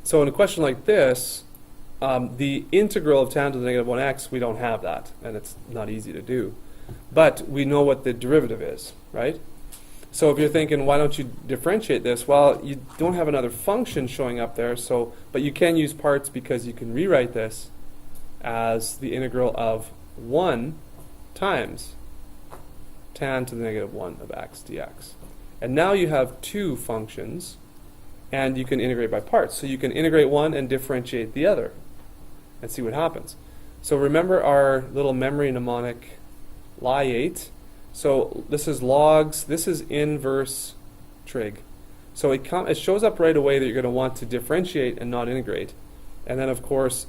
So in a question like this, the integral of tan to the negative 1x, we don't have that, and it's not easy to do. But we know what the derivative is, right? So if you're thinking, why don't you differentiate this? Well, you don't have another function showing up there, but you can use parts because you can rewrite this as the integral of 1 times tan to the negative 1 of x dx. And now you have two functions, and you can integrate by parts. So you can integrate one and differentiate the other and see what happens. So remember our little memory mnemonic Lie8. So this is logs, this is inverse trig. So it shows up right away that you're going to want to differentiate and not integrate. And then of course,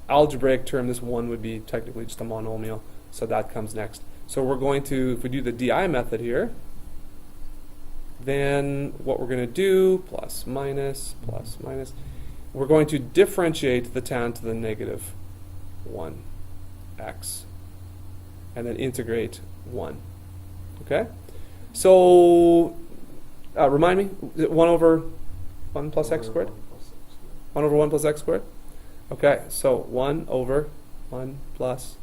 algebraic term, this 1 would be technically just a monomial, so that comes next. So we're going to, if we do the DI method here, then what we're going to do, plus minus, we're going to differentiate the tan to the negative 1x, and then integrate 1. Okay? So, remind me, 1 over 1 plus x squared? 1 over 1 plus x squared? Okay, so 1 over 1 plus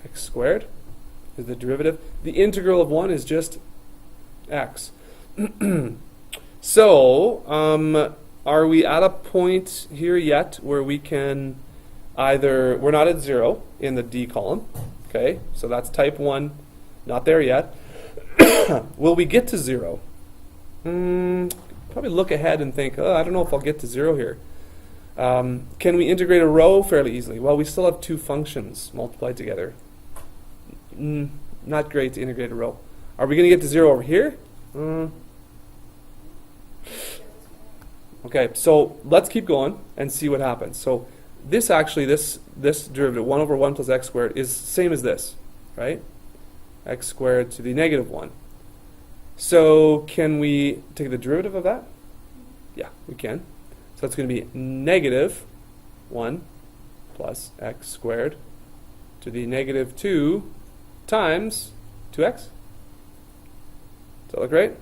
x squared is the derivative. The integral of 1 is just x. So, are we at a point here yet where we can either, we're not at 0 in the D column, okay, so that's type 1, not there yet. Will we get to 0? Probably look ahead and think, oh, I don't know if I'll get to 0 here. Can we integrate a row fairly easily? Well, we still have two functions multiplied together. Not great to integrate a row. Are we going to get to 0 over here? Okay, so let's keep going and see what happens. So this actually, this derivative, 1 over 1 plus x squared, is same as this, right? X squared to the negative 1. So can we take the derivative of that? Yeah, we can. So it's going to be negative 1 plus x squared to the negative 2 times 2x. Does that look right?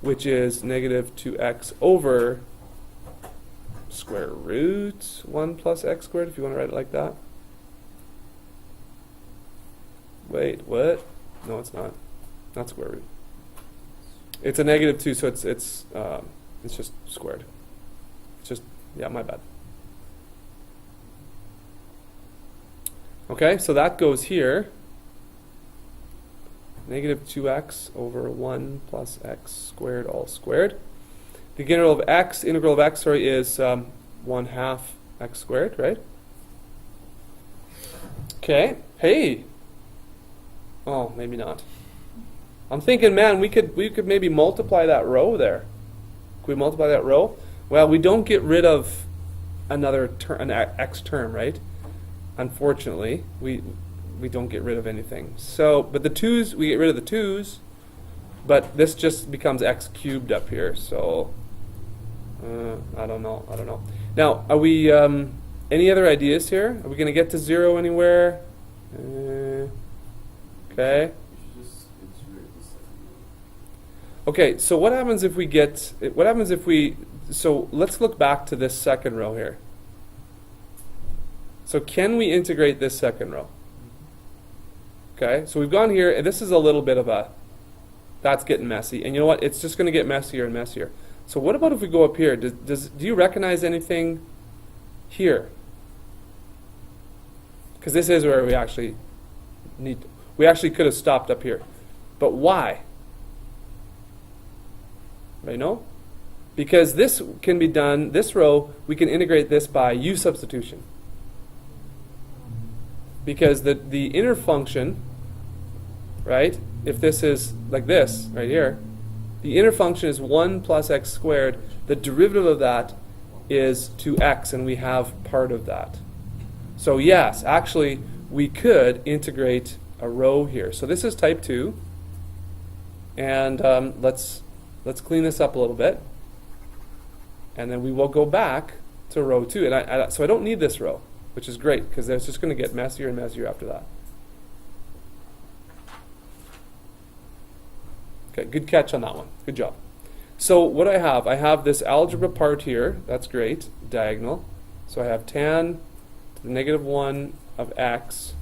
Which is negative 2x over square root 1 plus x squared, if you want to write it like that. Wait, what? No, it's not. Not square root. It's a negative 2, so it's just squared. It's just, yeah, my bad. Okay, so that goes here. Negative 2x over 1 plus x squared all squared. The integral of x, is 1/2 x squared, right? Okay, hey. Oh, maybe not. I'm thinking, man, we could maybe multiply that row there. Could we multiply that row? Well, we don't get rid of an x term, right? Unfortunately, we don't get rid of anything. So, but the 2's, we get rid of the 2's, but this just becomes x cubed up here. So, I don't know. Now, are we, any other ideas here? Are we going to get to 0 anywhere? Okay. Okay, so what happens if we so let's look back to this second row here. So can we integrate this second row? Okay, so we've gone here, and this is a little bit of that's getting messy. And you know what? It's just going to get messier and messier. So what about if we go up here? Do you recognize anything here? Because this is where we actually we actually could have stopped up here. But why? Right? No? Because this can be done, this row, we can integrate this by u substitution. Because the inner function, right, if this is like this, right here, the inner function is 1 plus x squared. The derivative of that is 2x, and we have part of that. So yes, actually, we could integrate a row here. So this is type 2. And let's clean this up a little bit. And then we will go back to row 2. And so I don't need this row, which is great, because it's just going to get messier and messier after that. Okay, good catch on that one. Good job. So what I have this algebra part here. That's great, diagonal. So I have tan to the negative 1 of x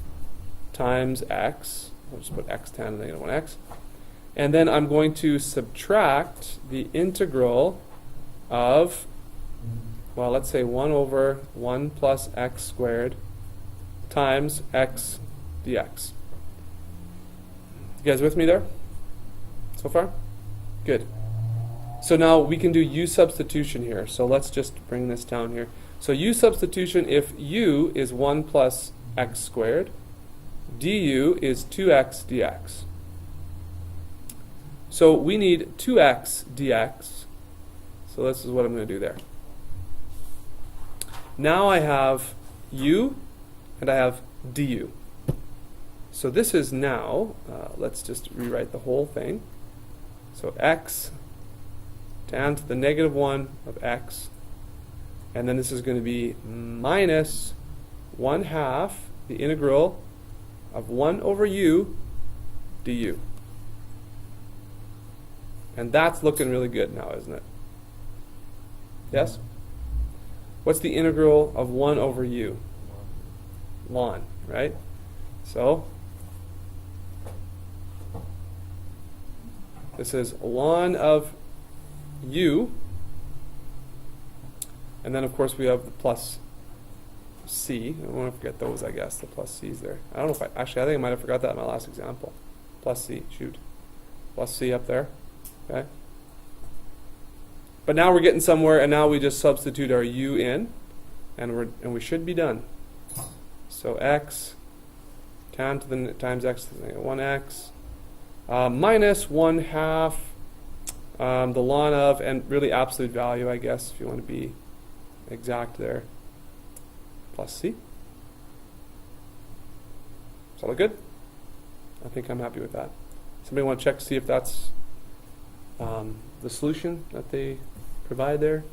times x. I'll just put x tan to the negative 1x. And then I'm going to subtract the integral of, well, let's say 1 over 1 plus x squared times x dx. You guys with me there so far? Good. So now we can do u substitution here. So let's just bring this down here. So u substitution, if u is 1 plus x squared, du is 2x dx. So we need 2x dx. So this is what I'm going to do there. Now I have u and I have du. So this is now, let's just rewrite the whole thing. So x tan to the negative 1 of x, and then this is going to be minus 1/2 the integral of 1 over u du. And that's looking really good now, isn't it? Yes? What's the integral of 1 over u? Ln, right? So this is ln of u, and then of course we have the plus c. I don't want to forget those, I guess, the plus c's there. I don't know if I think I might have forgot that in my last example. Plus c, shoot. Plus c up there. Okay. But now we're getting somewhere, and now we just substitute our u in, and we should be done. So x tan to the times x to the negative 1x minus 1/2 the ln of, and really absolute value, I guess, if you want to be exact there, plus c. Does that look good? I think I'm happy with that. Somebody want to check to see if that's the solution that they provide there?